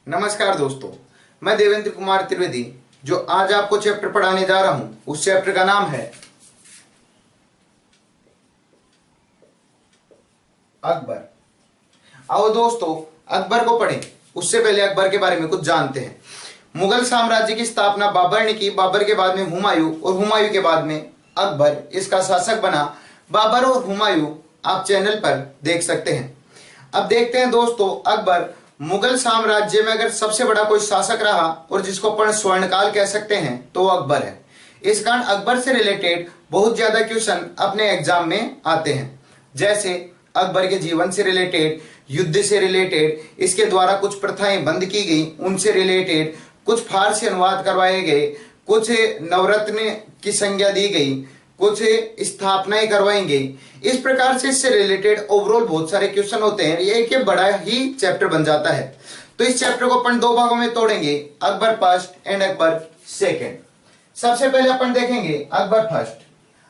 नमस्कार दोस्तों, मैं देवेंद्र कुमार त्रिवेदी जो आज आपको चैप्टर पढ़ाने जा रहा हूं, उस चैप्टर का नाम है अकबर। आओ दोस्तों, अकबर को पढ़ें। उससे पहले अकबर के बारे में कुछ जानते हैं। मुगल साम्राज्य की स्थापना बाबर ने की। बाबर के बाद में हुमायूं और हुमायूं के बाद में अकबर इसका शासक बना। बाबर और हुमायूं आप चैनल पर देख सकते हैं। अब देखते हैं दोस्तों, अकबर मुगल साम्राज्य में अगर सबसे बड़ा कोई शासक रहा और जिसको अपन स्वर्णकाल कह सकते हैं तो वो अकबर है। इस कारण अकबर से रिलेटेड बहुत ज्यादा क्वेश्चन अपने एग्जाम में आते हैं, जैसे अकबर के जीवन से रिलेटेड, युद्ध से रिलेटेड, इसके द्वारा कुछ प्रथाएं बंद की गई उनसे रिलेटेड, कुछ फारसी अनुवाद करवाए गए, कुछ नवरत्न की संज्ञा दी गई, कुछ स्थापनाएं करवाई गई। इस प्रकार से इससे रिलेटेड ओवरऑल बहुत सारे क्वेश्चन होते हैं। ये एक बड़ा ही चैप्टर बन जाता है। तो इस चैप्टर को अपन दो भागों में तोड़ेंगे, Akbar first and Akbar second. सबसे पहले अपन देखेंगे अकबर फर्स्ट।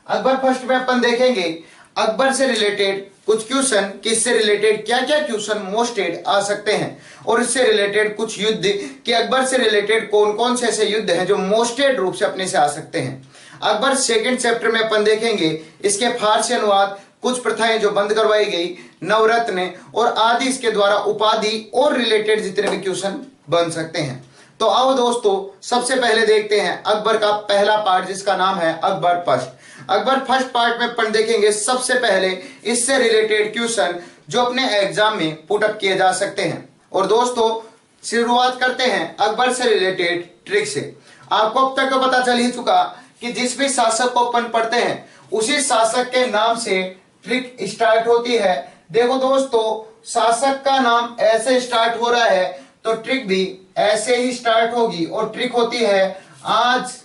अकबर फर्स्ट में अपन देखेंगे अकबर से रिलेटेड कुछ क्वेश्चन, किससे रिलेटेड क्या क्या क्वेश्चन मोस्टेड आ सकते हैं, और इससे रिलेटेड कुछ युद्ध कि अकबर से रिलेटेड कौन कौन से ऐसे युद्ध हैं जो मोस्टेड रूप से अपने से आ सकते हैं। अकबर सेकंड चैप्टर में अपन देखेंगे इसके फारसी अनुवाद, कुछ प्रथाएं जो बंद करवाई गई, नवरत्न और आदि इसके द्वारा उपाधि और रिलेटेड जितने भी क्वेश्चन बन सकते हैं। तो आओ दोस्तों, सबसे पहले देखते हैं अकबर का पहला पार्ट जिसका नाम है Akbar first. Akbar first part में अपन देखेंगे सबसे पहले इससे रिलेटेड क्वेश्चन जो अपने एग्जाम में पुटअप किए जा सकते हैं। और दोस्तों शुरुआत करते हैं अकबर से रिलेटेड ट्रिक से। आपको अब तक पता चल ही चुका कि जिस भी शासक को अपन पढ़ते हैं उसी शासक के नाम से ट्रिक स्टार्ट होती है। देखो दोस्तों, शासक का नाम ऐसे स्टार्ट हो रहा है तो ट्रिक भी ऐसे ही स्टार्ट होगी। और ट्रिक होती है आज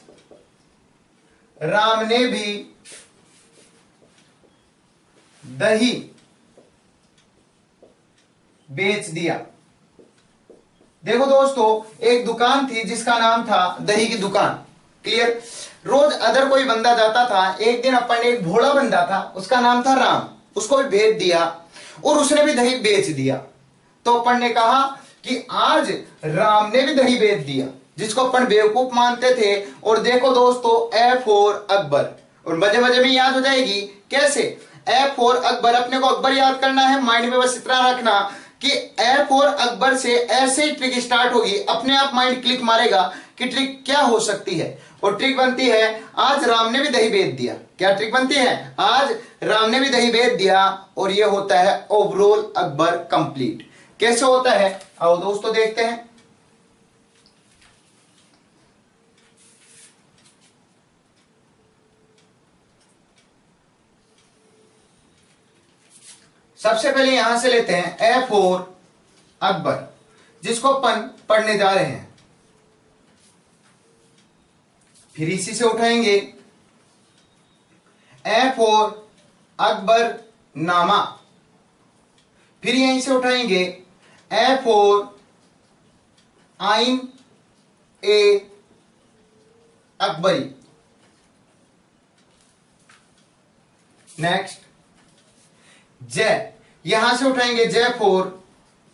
राम ने भी दही बेच दिया। देखो दोस्तों, एक दुकान थी जिसका नाम था दही की दुकान। क्लियर? रोज अदर कोई बंदा जाता था। एक दिन अपन एक भोला बंदा था, उसका नाम था राम, उसको भी भेज दिया और उसने भी दही बेच दिया। तो अपन ने कहा कि आज राम ने भी दही बेच दिया, जिसको अपन बेवकूफ मानते थे। और देखो दोस्तों, ए फॉर अकबर, और मजे मजे में याद हो जाएगी। कैसे? ए फॉर अकबर, अपने को अकबर याद करना है। माइंड में बस इतना रखना कि ए फॉर अकबर से ऐसे ही ट्रिक स्टार्ट होगी। अपने आप माइंड क्लिक मारेगा कि ट्रिक क्या हो सकती है। और ट्रिक बनती है आज राम ने भी दही बेच दिया। क्या ट्रिक बनती है? आज राम ने भी दही बेच दिया। और यह होता है ओवरऑल अकबर कंप्लीट। कैसे होता है आओ दोस्तों देखते हैं। सबसे पहले यहां से लेते हैं ए फॉर अकबर, जिसको अपन पढ़ने जा रहे हैं। फिर इसी से उठाएंगे ए फॉर अकबर नामा। फिर यहीं से उठाएंगे ए फॉर आइन ए अकबरी। नेक्स्ट जय, यहां से उठाएंगे जय फॉर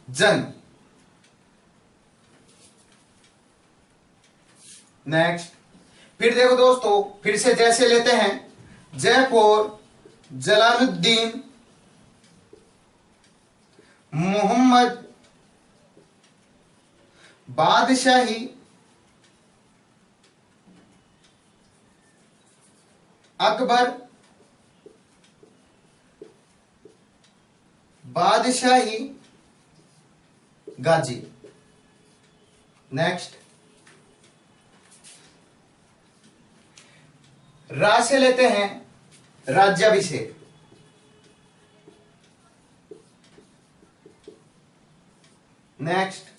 जन। नेक्स्ट फिर देखो दोस्तों, फिर से जैसे लेते हैं जय फॉर जलालुद्दीन मोहम्मद बादशाही अकबर बादशाही गाजी। नेक्स्ट रा से लेते हैं राज्याभिषेक। नेक्स्ट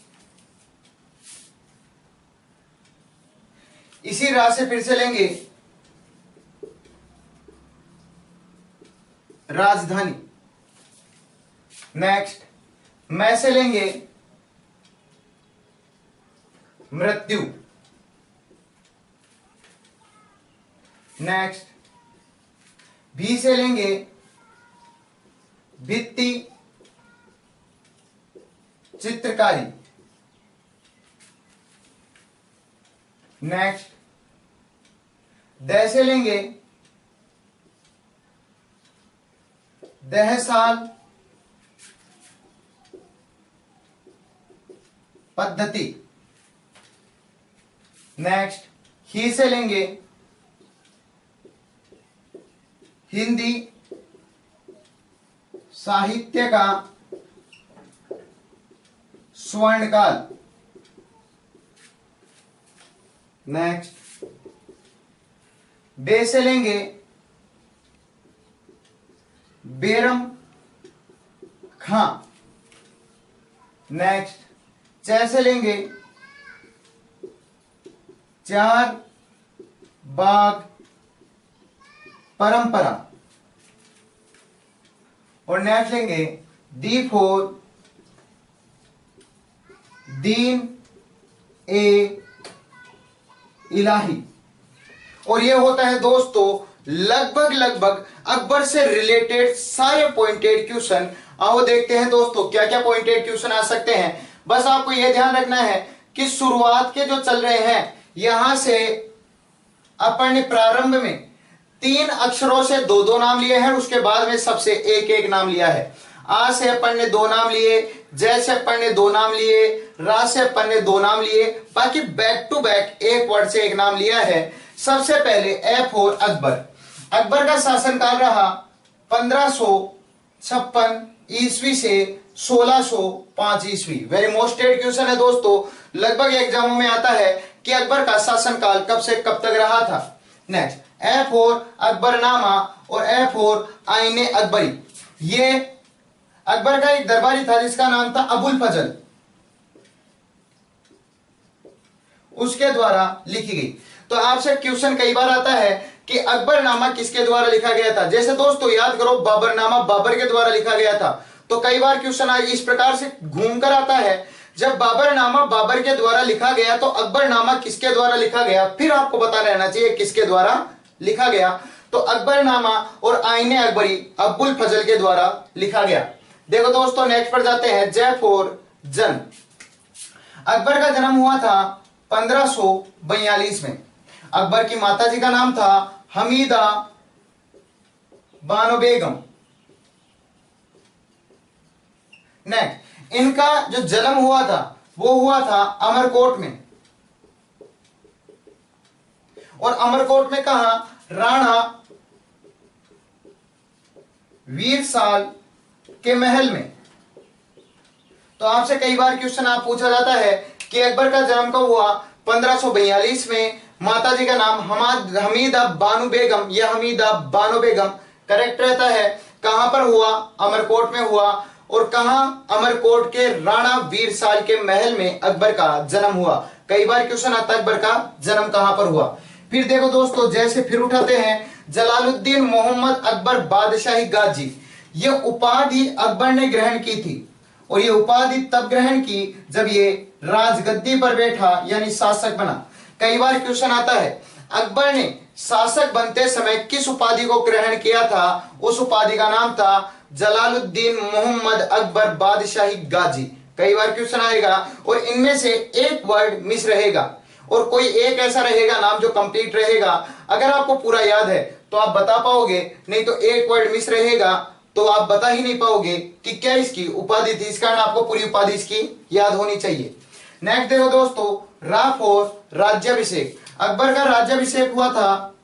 इसी रा से फिर से लेंगे राजधानी। नेक्स्ट मैं से लेंगे मृत्यु। नेक्स्ट भी से लेंगे भित्ति चित्रकारी। नेक्स्ट दह से लेंगे दह साल पद्धति। नेक्स्ट ही से लेंगे हिंदी साहित्य का स्वर्णकाल। नेक्स्ट बे से लेंगे बेरम खां। नेक्स्ट च से लेंगे चार बाग परंपरा। और नेक्स्ट लेंगे दी फोर दीन ए इलाही। और ये होता है दोस्तों लगभग अकबर से रिलेटेड सारे पॉइंटेड क्वेश्चन। आओ देखते हैं दोस्तों क्या क्या पॉइंटेड क्वेश्चन आ सकते हैं। बस आपको यह ध्यान रखना है कि शुरुआत के जो चल रहे हैं यहां से अपन ने प्रारंभ में 3 अक्षरों से 2-2 नाम लिए हैं, उसके बाद में सबसे एक एक नाम लिया है। आ से अपन ने 2 नाम लिए, जय से अपन ने 2 नाम लिए, रा से अपन ने 2 नाम लिए, बाकी बैक टू बैक एक वर्ड से एक नाम लिया है। सबसे पहले F4 अकबर। अकबर का शासनकाल रहा 1556 ईस्वी से 1605 ईस्वी। वेरी मोस्टेड क्वेश्चन है दोस्तों, लगभग एग्जामों में आता है कि अकबर का शासनकाल कब से कब तक रहा था। नेक्स्ट F4 अकबरनामा और F4 आईने अकबरी। ये अकबर का एक दरबारी था जिसका नाम था अबुल फजल, उसके द्वारा लिखी गई। तो आपसे क्वेश्चन कई बार आता है कि अकबरनामा किसके द्वारा लिखा गया था। जैसे दोस्तों याद करो बाबरनामा बाबर के द्वारा लिखा गया था। तो कई बार क्वेश्चन इस प्रकार से घूमकर आता है, जब बाबरनामा बाबर के द्वारा लिखा गया तो अकबरनामा किसके द्वारा लिखा गया, फिर आपको पता रहना चाहिए किसके द्वारा लिखा गया। तो अकबरनामा और आईने अकबरी अबुल फजल के द्वारा लिखा गया। देखो दोस्तों नेक्स्ट पर जाते हैं। जयपुर जन्म। अकबर का जन्म हुआ था 1542 में। अकबर की माताजी का नाम था हमीदा बानो बेगम। नेक्स्ट इनका जो जन्म हुआ था वो हुआ था अमरकोट में। और अमरकोट में कहा, राणा वीरसाल के महल में। तो आपसे कई बार क्वेश्चन आप पूछा जाता है कि अकबर का जन्म कब हुआ, 1542 में। माताजी का नाम हमीदा बानो बेगम या हमीदा बानो बेगम करेक्ट रहता है। कहां पर हुआ, अमरकोट में हुआ। और कहां, अमरकोट के राणा वीरसाल के महल में अकबर का जन्म हुआ। कई बार क्वेश्चन आता है अकबर का जन्म कहां पर हुआ। फिर देखो दोस्तों जैसे फिर उठाते हैं जलालुद्दीन मोहम्मद अकबर बादशाही गाजी। ये उपाधि अकबर ने ग्रहण की थी। और ये उपाधि तब ग्रहण की जब ये राजगद्दी पर बैठा यानी शासक बना। कई बार क्वेश्चन आता है अकबर ने शासक बनते समय किस उपाधि को ग्रहण किया था। उस उपाधि का नाम था जलालुद्दीन मोहम्मद अकबर बादशाही गाजी। कई बार क्वेश्चन आएगा और इनमें से एक वर्ड मिस रहेगा और कोई एक ऐसा रहेगा नाम जो कंप्लीट रहेगा। अगर आपको पूरा याद है तो आप बता पाओगे, नहीं तो एक वर्ड मिस रहेगा तो आप बता ही नहीं पाओगे कि क्या इसकी उपाधि थी। इस कारण आपको पूरी उपाधि इसकी याद होनी चाहिए। नेक्स्ट देखो दोस्तों, राफोर राज्याभिषेक। अकबर का राज्याभिषेक हुआ था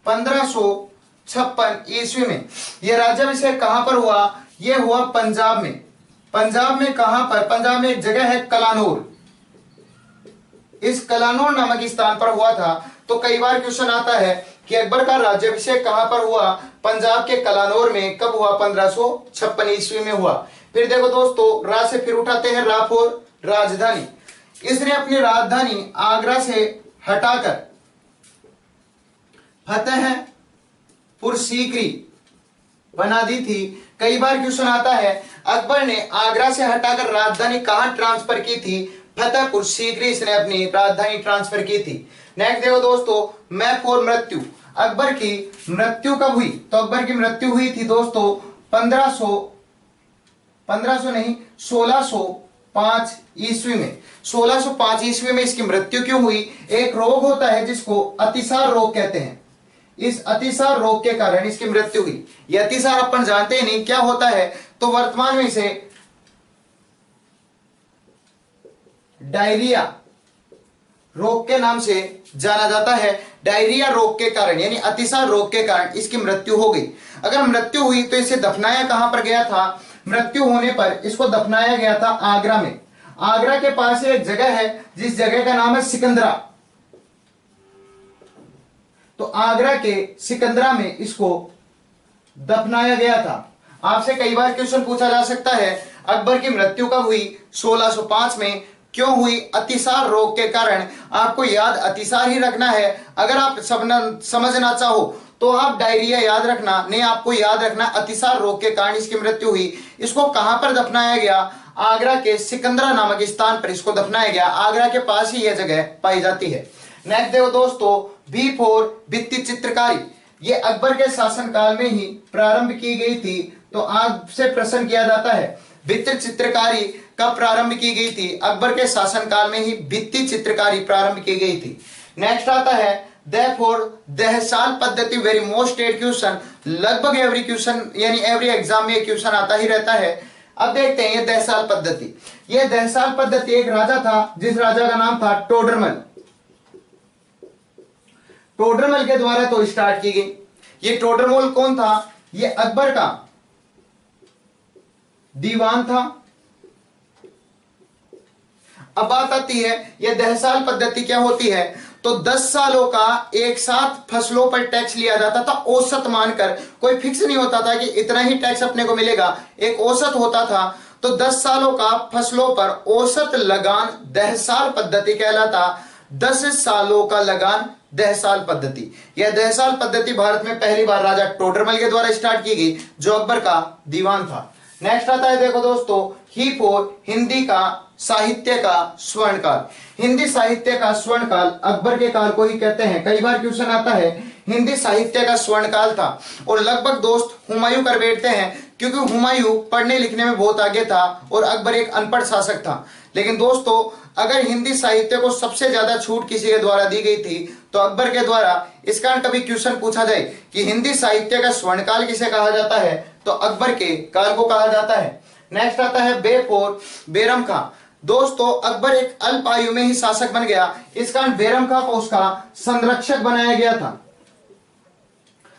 1556 ईस्वी में। यह राज्याभिषेक कहां पर हुआ, यह हुआ पंजाब में। पंजाब में कहां पर, पंजाब में एक जगह है कलानौर। इस कलानौर नामक स्थान पर हुआ था। तो कई बार क्वेश्चन आता है कि अकबर का राज्याभिषेक कहां पर हुआ, पंजाब के कलानौर में। कब हुआ, 1556 ईस्वी में हुआ। फिर देखो दोस्तों रा से फिर उठाते हैं राफोर राजधानी। इसने अपनी राजधानी आगरा से हटाकर फतेहपुर सीकरी बना दी थी। कई बार क्वेश्चन आता है अकबर ने आगरा से हटाकर राजधानी कहां ट्रांसफर की थी, फतेहपुर सीकरी इसने अपनी राजधानी ट्रांसफर की थी। नेक्स्ट देखो दोस्तों, मैप और मृत्यु। अकबर की मृत्यु कब हुई, तो अकबर की मृत्यु हुई थी दोस्तों 1600 1605 ईस्वी में, 1605 ईस्वी में इसकी मृत्यु क्यों हुई? एक रोग होता है जिसको अतिसार रोग कहते हैं, इस अतिसार रोग के कारण इसकी मृत्यु हुई। यह अतिसार अपन जानते ही नहीं क्या होता है, तो वर्तमान में इसे डायरिया रोग के नाम से जाना जाता है। डायरिया रोग के कारण यानी अतिसार रोग के कारण इसकी मृत्यु हो गई। अगर मृत्यु हुई तो इसे दफनाया कहां पर गया था? मृत्यु होने पर इसको दफनाया गया था आगरा में। आगरा के पास एक जगह है जिस जगह का नाम है सिकंदरा। तो आगरा के सिकंदरा में इसको दफनाया गया था। आपसे कई बार क्वेश्चन पूछा जा सकता है अकबर की मृत्यु कब हुई? 1605 में। क्यों हुई? अतिसार रोग के कारण। आपको याद अतिसार ही रखना है। अगर आप समझना चाहो तो आप डायरिया याद रखना, नहीं आपको याद रखना अतिसार रोग के कारण इसकी मृत्यु हुई। इसको कहां पर दफनाया गया? आगरा के सिकंदरा नामक स्थान पर इसको दफनाया गया। आगरा के पास ही यह जगह पाई जाती है। नेक्स्ट देखो दोस्तों, B4 भित्ति चित्रकारी। ये अकबर के शासनकाल में ही प्रारंभ की गई थी। तो आपसे प्रश्न किया जाता है भित्ति चित्रकारी कब प्रारंभ की गई थी? अकबर के शासनकाल में ही भित्ति चित्रकारी प्रारंभ की गई थी। नेक्स्ट आता है therefore दहसाल पद्धति, वेरी मोस्ट स्टेट क्वेश्चन। लगभग एवरी क्वेश्चन यानी एवरी एग्जाम में क्वेश्चन आता ही रहता है। अब देखते हैं ये दहसाल पद्धति। ये दहसाल पद्धति एक राजा था जिस राजा का नाम था टोडरमल। टोडरमल के द्वारा तो स्टार्ट की गई। ये टोडरमल कौन था? ये अकबर का दीवान था। अब बात आती है यह दहसाल पद्धति क्या होती है? तो 10 सालों का एक साथ फसलों पर टैक्स लिया जाता था, औसत मानकर। कोई फिक्स नहीं होता था कि इतना ही टैक्स अपने को मिलेगा, एक औसत होता था। तो 10 सालों का फसलों पर औसत लगान दहसाल पद्धति कहलाता। 10 सालों का लगान दहसाल पद्धति। यह दहसाल पद्धति भारत में पहली बार राजा टोडरमल के द्वारा स्टार्ट की गई जो अकबर का दीवान था। नेक्स्ट आता है देखो दोस्तों, ही4 हिंदी का साहित्य का स्वर्णकाल। हिंदी साहित्य का स्वर्णकाल अकबर के काल को ही कहते हैं। कई बार क्वेश्चन आता है हिंदी साहित्य का स्वर्णकाल था। और लगभग दोस्त हुमायूं कर बैठते हैं क्योंकि हुमायूं पढ़ने लिखने में बहुत आगे था और अकबर एक अनपढ़ शासक था। लेकिन दोस्तों अगर हिंदी साहित्य को सबसे ज्यादा छूट किसी के द्वारा दी गई थी तो अकबर के द्वारा। इस कारण कभी क्वेश्चन पूछा जाए कि हिंदी साहित्य का स्वर्णकाल किसे कहा जाता है, तो अकबर के काल को कहा जाता है। नेक्स्ट आता है B4 बैरम खां। दोस्तों अकबर एक अल्प आयु में ही शासक बन गया, इस कारण बैरम खां को उसका संरक्षक बनाया गया था।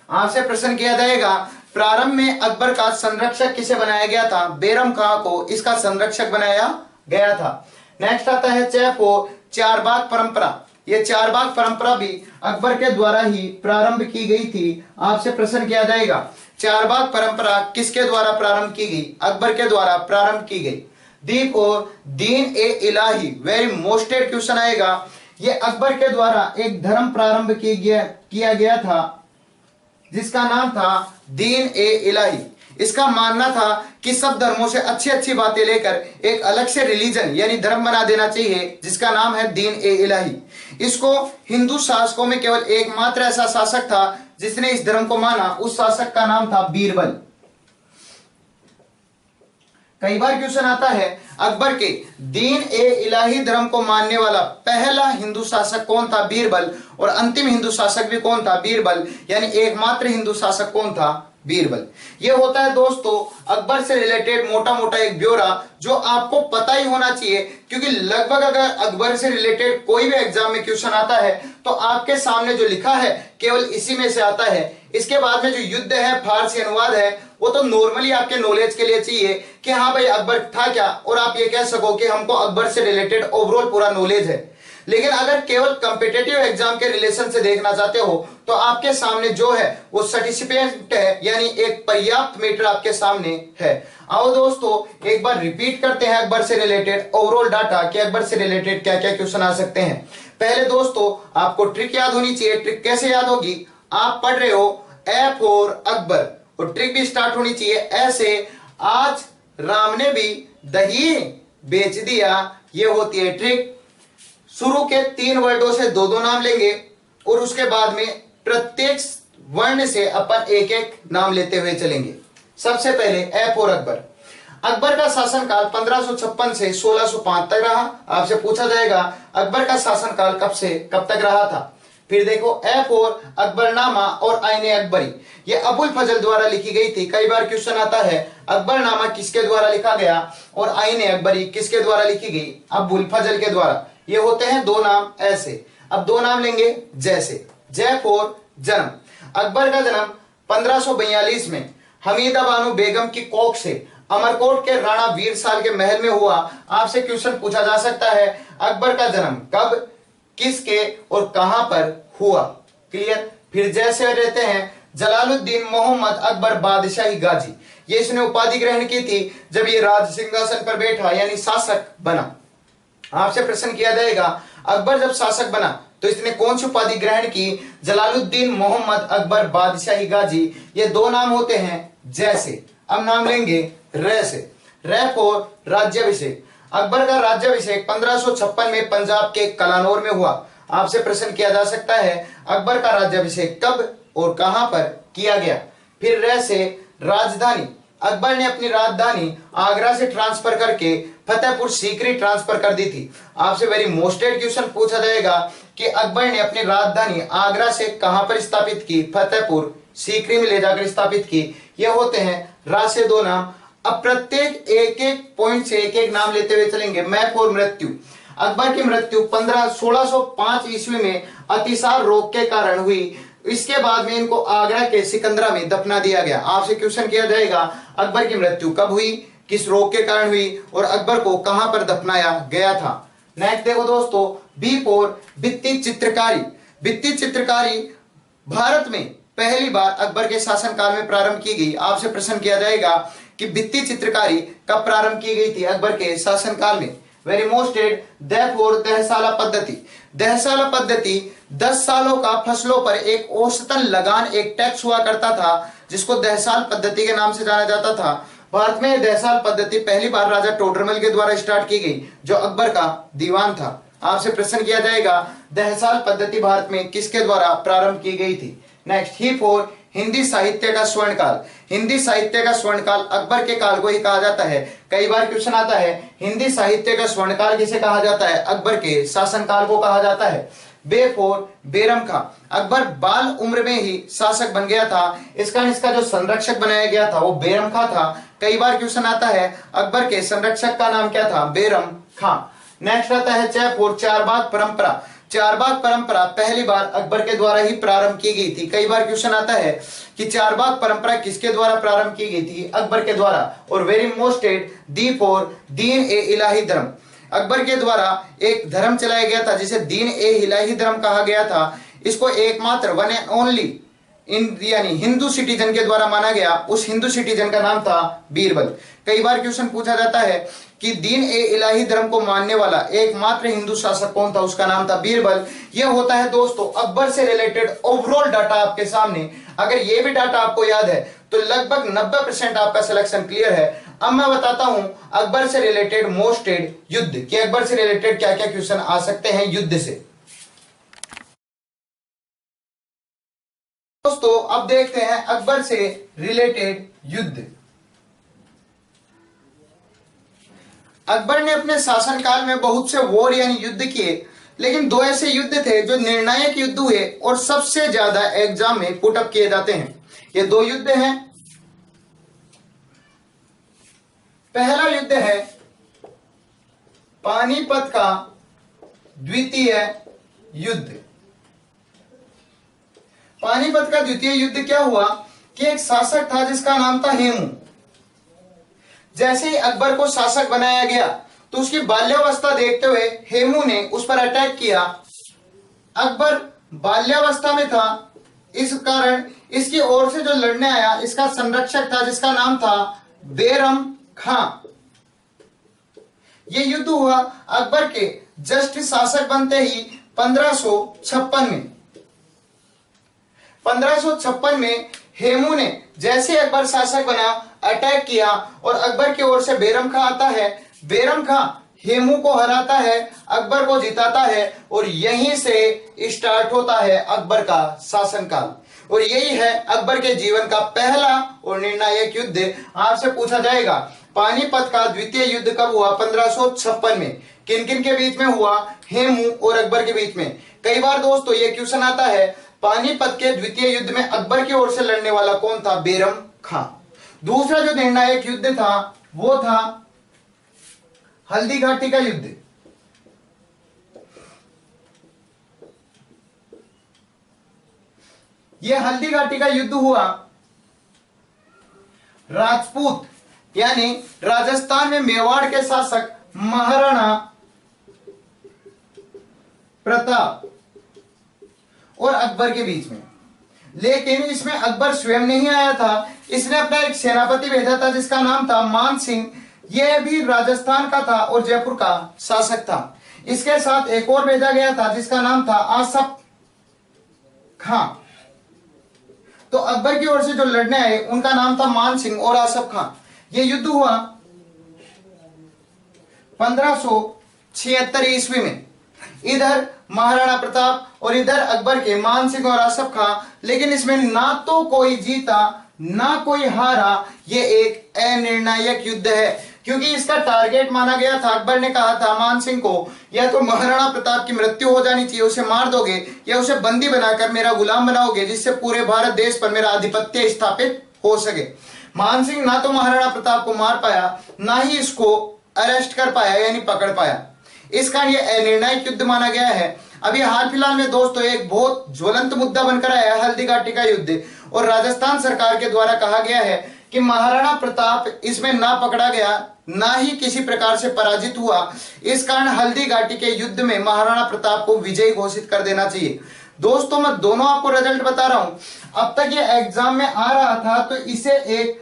आपसे प्रश्न किया जाएगा प्रारंभ में अकबर का संरक्षक किसे बनाया गया था? बैरम खां को इसका संरक्षक बनाया गया था। नेक्स्ट आता है C4 चारबाग परंपरा। यह चारबाग परंपरा भी अकबर के द्वारा ही प्रारंभ की गई थी। आपसे प्रश्न किया जाएगा चारबाग परंपरा किसके द्वारा प्रारंभ की गई? अकबर के द्वारा प्रारंभ की गई। दीप और दीन ए इलाही, वेरी मोस्टेड क्वेश्चन आएगा। यह अकबर के द्वारा एक धर्म प्रारंभ किया गया था जिसका नाम था दीन ए इलाही। इसका मानना था कि सब धर्मों से अच्छी अच्छी बातें लेकर एक अलग से रिलीजन यानी धर्म बना देना चाहिए जिसका नाम है दीन ए इलाही। इसको हिंदू शासकों में केवल एकमात्र ऐसा शासक था जिसने इस धर्म को माना, उस शासक का नाम था बीरबल। कई बार क्वेश्चन आता है अकबर के दीन ए इलाही धर्म को मानने वाला पहला हिंदू शासक कौन था? बीरबल। और अंतिम हिंदू शासक भी कौन था? बीरबल। यानी एकमात्र हिंदू शासक कौन था? बीरबल। यह होता है दोस्तों अकबर से रिलेटेड मोटा मोटा एक ब्यौरा जो आपको पता ही होना चाहिए, क्योंकि लगभग अगर अकबर से रिलेटेड कोई भी एग्जाम में क्वेश्चन आता है तो आपके सामने जो लिखा है केवल इसी में से आता है। इसके बाद में जो युद्ध है, फारसी अनुवाद है, वो तो नॉर्मली आपके नॉलेज के लिए चाहिए कि हाँ भाई अकबर था क्या, और आप ये कह सको कि हमको अकबर से रिलेटेड ओवरऑल पूरा नॉलेज है। लेकिन अगर केवल कॉम्पिटिटिव एग्जाम के रिलेशन से देखना चाहते हो तो आपके सामने जो है वो सर्टिफिकेट है, यानी एक पर्याप्त मीटर आपके सामने है। आओ दोस्तों एक बार रिपीट करते हैं अकबर से रिलेटेड ओवरऑल डाटा कि अकबर से रिलेटेड क्या क्या क्वेश्चन आ सकते हैं। पहले दोस्तों आपको ट्रिक याद होनी चाहिए। ट्रिक कैसे याद होगी? आप पढ़ रहे हो ए फॉर अकबर और ट्रिक भी स्टार्ट होनी चाहिए ऐसे, आज राम ने भी दही बेच दिया। ये होती है ट्रिक। शुरू के 3 वर्डों से 2-2 नाम लेंगे और उसके बाद में प्रत्येक वर्ण से अपन एक एक नाम लेते हुए चलेंगे। सबसे पहले ए फॉर अकबर। अकबर का शासनकाल 1556 से 1605 तक रहा। आपसे पूछा जाएगा अकबर का शासनकाल कब से कब तक रहा था। फिर देखो F4 अकबरनामा और आईने अकबरी, ये अबुल फजल द्वारा लिखी गई थी। कई बार क्वेश्चन आता है अकबरनामा किसके द्वारा लिखा गया और आईने अकबरी किसके द्वारा लिखी गई, अबुल फजल के द्वारा। ये होते हैं दो नाम ऐसे। अब दो नाम लेंगे जैसे जयपुर जन्म, अकबर का जन्म 1542 में हमीदा बानो बेगम की कोख से अमरकोट के राणा वीर साल के महल में हुआ। आपसे क्वेश्चन पूछा जा सकता है अकबर का जन्म कब, किसके और कहां पर हुआ। क्लियर। फिर जैसे रहते हैं जलालुद्दीन मोहम्मद अकबर बादशाही गाजी, ये इसने उपाधि ग्रहण की थी जब ये राज सिंहासन पर बैठा यानी शासक बना। आपसे प्रश्न किया जाएगा अकबर जब शासक बना तो इसने कौन सी उपाधि ग्रहण की, जलालुद्दीन मोहम्मद अकबर बादशाही गाजी। ये दो नाम होते हैं जैसे। अब नाम लेंगे रे से। रे फॉर राज्याभिषेक, अकबर का राज्याभिषेक 1556 में पंजाब के कलानौर में हुआ। आपसे प्रश्न किया जा सकता है अकबर का राज्याभिषेक कब और कहां पर किया गया। फिर रे से राजधानी, अकबर ने अपनी राजधानी आगरा से ट्रांसफर करके फतेहपुर सीकरी ट्रांसफर कर दी थी। आपसे वेरी मोस्टेड क्वेश्चन पूछा जाएगा कि अकबर ने अपनी राजधानी आगरा से कहां पर स्थापित की, फतेहपुर सीकरी में ले जाकर स्थापित की। ये होते हैं रा से दो नाम। अब प्रत्येक एक एक पॉइंट से एक एक नाम लेते हुए चलेंगे। मैप और मृत्यु, अकबर की मृत्यु 1605 ईस्वी में अतिसार रोग के कारण हुई। इसके बाद में इनको आगरा के सिकंदरा में दफना दिया गया। आपसे क्वेश्चन किया जाएगा अकबर की मृत्यु कब हुई, किस रोग के कारण हुई और अकबर को कहां पर दफनाया गया था। नेक्स्ट देखो दोस्तों B4 भित्ति चित्रकारी। भित्ति चित्रकारी भारत में पहली बार अकबर के शासनकाल में प्रारंभ की गई। आपसे प्रश्न किया जाएगा कि भित्ति चित्रकारी कब प्रारंभ की गई थी अकबर के शासनकाल में। वेरी मोस्टेड देफोर दहसाला पद्धति। दहसाला पद्धति 10 सालों का फसलों पर एक औसतन लगान, एक टैक्स हुआ करता था जिसको दहसाल पद्धति के नाम से जाना जाता था। भारत में दहसाल पद्धति पहली बार राजा टोडरमल के द्वारा स्टार्ट की गई जो अकबर का दीवान था। आपसे प्रश्न किया जाएगा दहसाल पद्धति भारत में किसके द्वारा प्रारंभ की गई थी। नेक्स्ट ही4 हिंदी साहित्य का स्वर्णकाल। हिंदी साहित्य का स्वर्णकाल अकबर के काल को ही कहा जाता है। कई बार क्वेश्चन आता है हिंदी साहित्य का स्वर्णकाल किसे कहा जाता है, अकबर के शासनकाल को कहा जाता है। B4 बेरम खां, अकबर बाल उम्र में ही शासक बन गया था। इसका जो संरक्षक बनाया गया था वो बेरम खां था। कई बार क्वेश्चन आता है अकबर के संरक्षक का नाम क्या था, बेरम खां। नेक्स्ट आता है C4 चारबाग परंपरा। चारबाग परंपरा पहली बार अकबर के द्वारा ही प्रारंभ की गई थी। कई बार क्वेश्चन आता है कि चारबाग परंपरा किसके द्वारा प्रारंभ की गई थी, अकबर के द्वारा। और वेरी मोस्टेड D4 दीन ए इलाही धर्म। अकबर के द्वारा एक धर्म चलाया गया था जिसे दीन ए इलाही धर्म कहा गया था। इसको एकमात्र वन एंड ओनली यानी हिंदू सिटीजन के द्वारा माना गया। उस हिंदू सिटीजन का नाम था बीरबल। कई बार क्वेश्चन पूछा जाता है कि दीन ए इलाही धर्म को मानने वाला एकमात्र हिंदू शासक कौन था, उसका नाम था बीरबल। यह होता है दोस्तों अकबर से रिलेटेड ओवरऑल डाटा आपके सामने। अगर ये भी डाटा आपको याद है तो लगभग 90% आपका सिलेक्शन क्लियर है। अब मैं बताता हूं अकबर से रिलेटेड मोस्टेड युद्ध कि अकबर से रिलेटेड क्या क्या क्वेश्चन आ सकते हैं युद्ध से। दोस्तों अब देखते हैं अकबर से रिलेटेड युद्ध। अकबर ने अपने शासनकाल में बहुत से वॉर यानी युद्ध किए, लेकिन दो ऐसे युद्ध थे जो निर्णायक युद्ध हुए और सबसे ज्यादा एग्जाम में पुटअप किए जाते हैं। ये दो युद्ध हैं। पहला युद्ध है पानीपत का द्वितीय युद्ध। पानीपत का द्वितीय युद्ध क्या हुआ कि एक शासक था जिसका नाम था हेमू। जैसे ही अकबर को शासक बनाया गया तो उसकी बाल्यावस्था देखते हुए हेमू ने उस पर अटैक किया। अकबर बाल्यावस्था में था, इस कारण इसकी ओर से जो लड़ने आया इसका संरक्षक था जिसका नाम था बेरम खां। यह युद्ध हुआ अकबर के जस्ट शासक बनते ही 1556 में। 1556 में हेमू ने जैसे अकबर शासक बना अटैक किया और अकबर की ओर से बेरम खां आता है। बेरम खां हेमू को हराता है, अकबर को जिताता है और यहीं से स्टार्ट होता है अकबर का शासनकाल। और यही है अकबर के जीवन का पहला और निर्णायक युद्ध। आपसे पूछा जाएगा पानीपत का द्वितीय युद्ध कब हुआ? 1556 में। किन किन के बीच में हुआ? हेमू और अकबर के बीच में। कई बार दोस्तों ये क्वेश्चन आता है, पानीपत के द्वितीय युद्ध में अकबर की ओर से लड़ने वाला कौन था? बैरम खां। दूसरा जो निर्णायक युद्ध था वो था हल्दी घाटी का युद्ध। यह हल्दी घाटी का युद्ध हुआ राजपूत यानी राजस्थान में मेवाड़ के शासक महाराणा प्रताप और अकबर के बीच में। लेकिन इसमें अकबर स्वयं नहीं आया था, इसने अपना एक सेनापति भेजा था जिसका नाम था मान सिंह। यह भी राजस्थान का था और जयपुर का शासक था। इसके साथ एक और भेजा गया था जिसका नाम था आसफ खां। तो अकबर की ओर से जो लड़ने आए उनका नाम था मान सिंह और आसफ खां। यह युद्ध हुआ 1576 ईस्वी में। इधर महाराणा प्रताप और इधर अकबर के मान सिंह और आसफ खां। लेकिन इसमें ना तो कोई जीता ना कोई हारा। यह एक अनिर्णायक युद्ध है क्योंकि इसका टारगेट माना गया था, अकबर ने कहा था मान सिंह को या तो महाराणा प्रताप की मृत्यु हो जानी चाहिए, उसे मार दोगे, या उसे बंदी बनाकर मेरा गुलाम बनाओगे जिससे पूरे भारत देश पर मेरा आधिपत्य स्थापित हो सके। मान सिंह ना तो महाराणा प्रताप को मार पाया ना ही इसको अरेस्ट कर पाया यानी पकड़ पाया। इस कारण यह अनिर्णायक युद्ध माना गया है। अभी हाल फिलहाल में दोस्तों एक बहुत ज्वलंत मुद्दा बनकर आया है हल्दी घाटी का युद्ध, और राजस्थान सरकार के द्वारा कहा गया है कि महाराणा प्रताप इसमें ना पकड़ा गया ना ही किसी प्रकार से पराजित हुआ। इस कारण हल्दी घाटी के युद्ध में महाराणा प्रताप को विजयी घोषित कर देना चाहिए। दोस्तों मैं दोनों आपको रिजल्ट बता रहा हूं। अब तक ये एग्जाम में आ रहा था तो इसे एक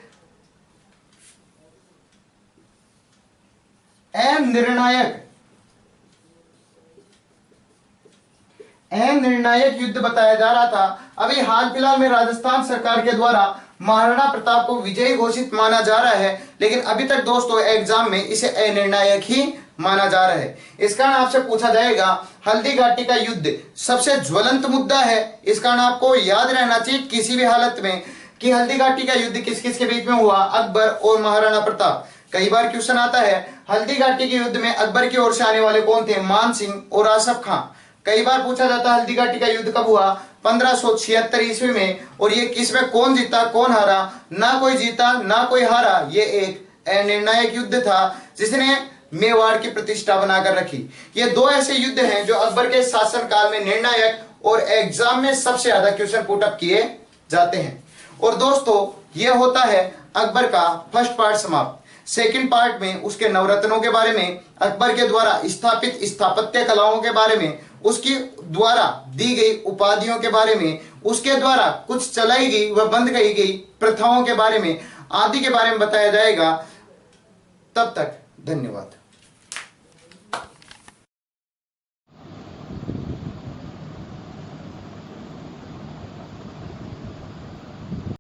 अनिर्णायक युद्ध बताया जा रहा था। अभी हाल फिलहाल में राजस्थान सरकार के द्वारा महाराणा प्रताप को विजयी घोषित माना जा रहा है, लेकिन अभी तक दोस्तों एग्जाम में इसे अनिर्णायक ही माना जा रहा है। इस कारण आपसे पूछा जाएगा हल्दी घाटी का युद्ध सबसे ज्वलंत मुद्दा है। इस कारण आपको याद रहना चाहिए किसी भी हालत में कि हल्दी घाटी का युद्ध किस किस के बीच में हुआ? अकबर और महाराणा प्रताप। कई बार क्वेश्चन आता है हल्दी घाटी के युद्ध में अकबर की ओर से आने वाले कौन थे? मान सिंह और आसफ खां। कई बार पूछा जाता है हल्दी घाटी का युद्ध कब हुआ? 1576 ईस्वी में। और ये किसमें कौन जीता कौन हारा? ना कोई जीता ना कोई हारा। ये एक अनिर्णायक युद्ध था जिसने मेवाड़ की प्रतिष्ठा बनाकर रखी। ये दो ऐसे युद्ध हैं जो अकबर के शासनकाल में निर्णायक और एग्जाम में सबसे ज्यादा क्वेश्चन पुट अप किए जाते हैं। और दोस्तों ये होता है अकबर का फर्स्ट पार्ट समाप्त। सेकंड पार्ट में उसके नवरत्नों के बारे में, अकबर के द्वारा स्थापित स्थापत्य कलाओं के बारे में, उसकी द्वारा दी गई उपाधियों के बारे में, उसके द्वारा कुछ चलाई गई व बंद की गई प्रथाओं के बारे में आदि के बारे में बताया जाएगा। तब तक धन्यवाद।